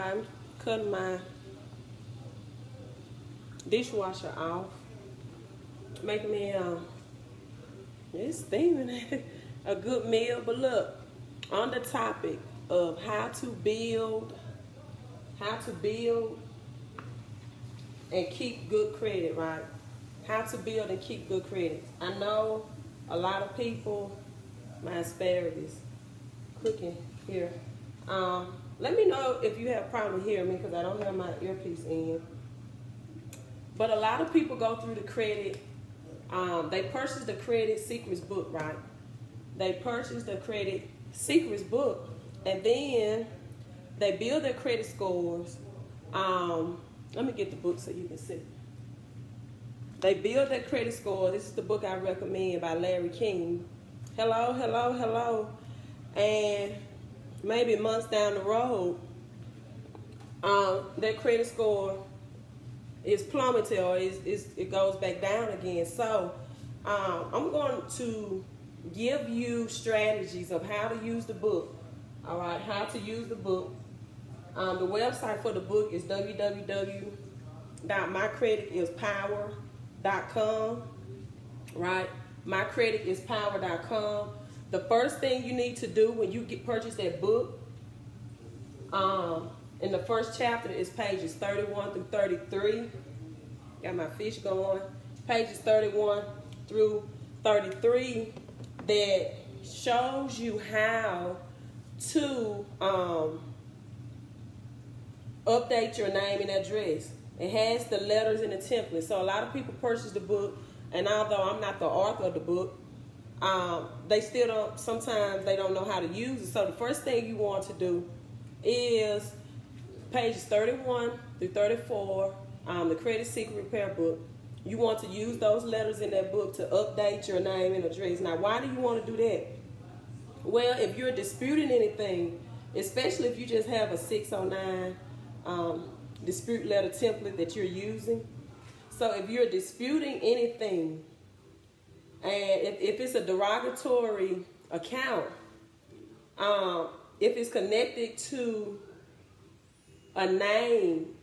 I'm cutting my dishwasher off, making me it's steaming a good meal. But look, on the topic of how to build and keep good credit, right? How to build and keep good credit. I know a lot of people, my asparagus cooking here. Let me know if you have a problem hearing me because I don't have my earpiece in. But a lot of people go through the credit. They purchase the Credit Secrets book, right? They purchase the Credit Secrets book, and then they build their credit scores. Let me get the book so you can see. They build their credit score. This is the book I recommend by Larry King. Hello, hello, hello. And maybe months down the road, their credit score is plummeted or it goes back down again. So I'm going to give you strategies of how to use the book. All right, how to use the book. The website for the book is www.mycreditispower.com. Right, mycreditispower.com. The first thing you need to do when you purchase that book, in the first chapter is pages 31 through 33. Got my fish going. Pages 31 through 33 that shows you how to update your name and address. It has the letters in the template. So a lot of people purchase the book, and although I'm not the author of the book, they still don't, sometimes they don't know how to use it. So the first thing you want to do is pages 31 through 34, the Credit Secret Repair book. You want to use those letters in that book to update your name and address. Now, why do you want to do that? Well, if you're disputing anything, especially if you just have a 609 dispute letter template that you're using. So if you're disputing anything, and if it's a derogatory account, if it's connected to a name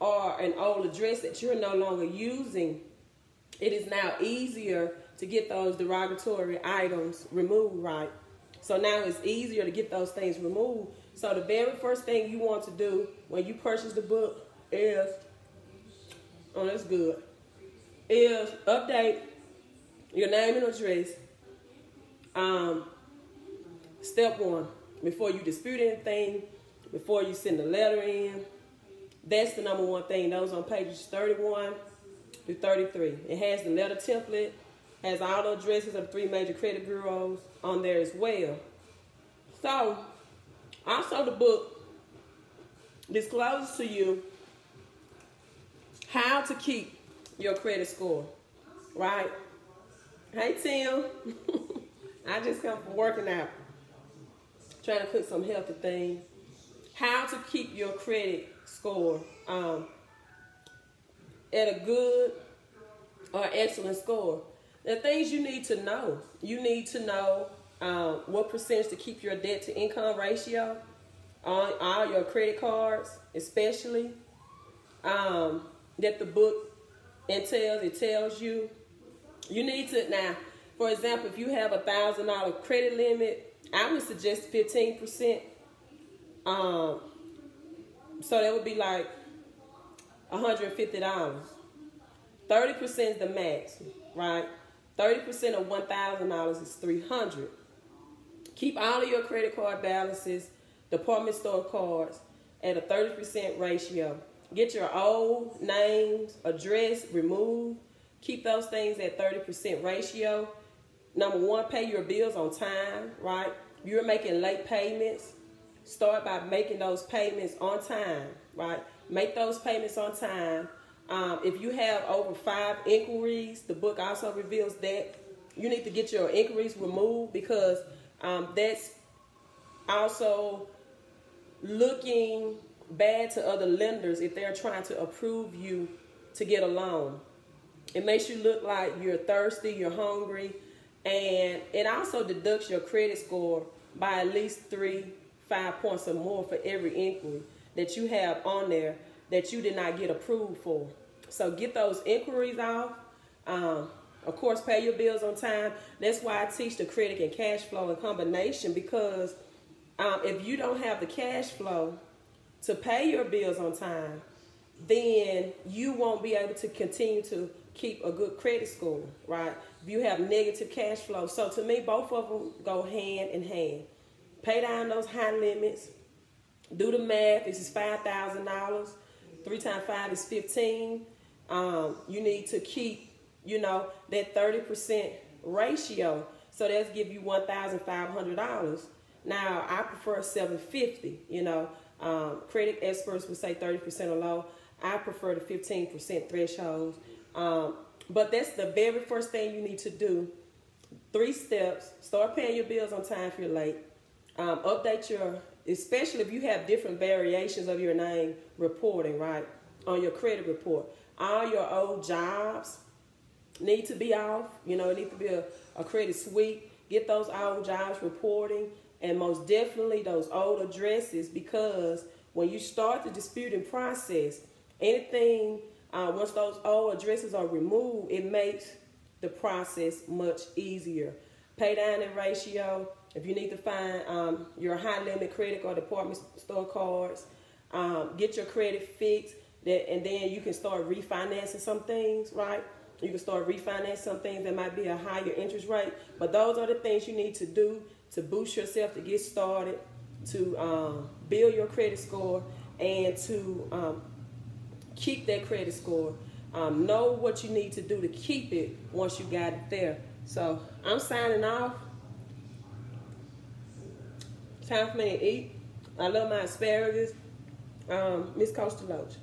or an old address that you're no longer using, it is now easier to get those derogatory items removed, right? So now it's easier to get those things removed. So the very first thing you want to do when you purchase the book is, oh, that's good, is update your name and address. Step one, before you dispute anything, before you send a letter in, that's the number one thing. Those on pages 31 through 33. It has the letter template, has all the addresses of the 3 major credit bureaus on there as well. So, also the book discloses to you how to keep your credit score, right? Hey, Tim. I just come from working out, trying to cook some healthy things. How to keep your credit score at a good or excellent score. The things you need to know. You need to know what percentage to keep your debt to income ratio on all your credit cards, especially. That the book entails. It tells you. You need to, now, for example, if you have a $1,000 credit limit, I would suggest 15%. So that would be like $150. 30% is the max, right? 30% of $1,000 is $300. Keep all of your credit card balances, department store cards at a 30% ratio. Get your old names, address removed. Keep those things at 30% ratio. Number one, pay your bills on time, right? You're making late payments. Start by making those payments on time, right? Make those payments on time. If you have over 5 inquiries, the book also reveals that you need to get your inquiries removed because that's also looking bad to other lenders if they're trying to approve you to get a loan. It makes you look like you're thirsty, you're hungry, and it also deducts your credit score by at least 5 points or more for every inquiry. that you have on there that you did not get approved for. So get those inquiries off. Of course, pay your bills on time. That's why I teach the credit and cash flow in combination, because if you don't have the cash flow to pay your bills on time, then you won't be able to continue to keep a good credit score, right? If you have negative cash flow. So to me, both of them go hand in hand. Pay down those high limits. Do the math. This is $5,000. 3 times 5 is 15. You need to keep, that 30% ratio. So that's give you $1,500. Now, I prefer $750. Credit experts would say 30% or low. I prefer the 15% threshold. But that's the very first thing you need to do. 3 steps. Start paying your bills on time if you're late. Update especially if you have different variations of your name reporting, right, on your credit report. All your old jobs need to be off. It needs to be a credit sweep. Get those old jobs reporting, and most definitely those old addresses, because when you start the disputing process, anything, once those old addresses are removed, it makes the process much easier. Pay down that ratio. If you need to find your high limit credit or department store cards, get your credit fixed, and then you can start refinancing some things, right? You can start refinancing some things that might be a higher interest rate. But those are the things you need to do to boost yourself, to get started, to build your credit score, and to keep that credit score. Know what you need to do to keep it once you got it there. So I'm signing off. Time for me to eat. I love my asparagus. Miss Costa Loach.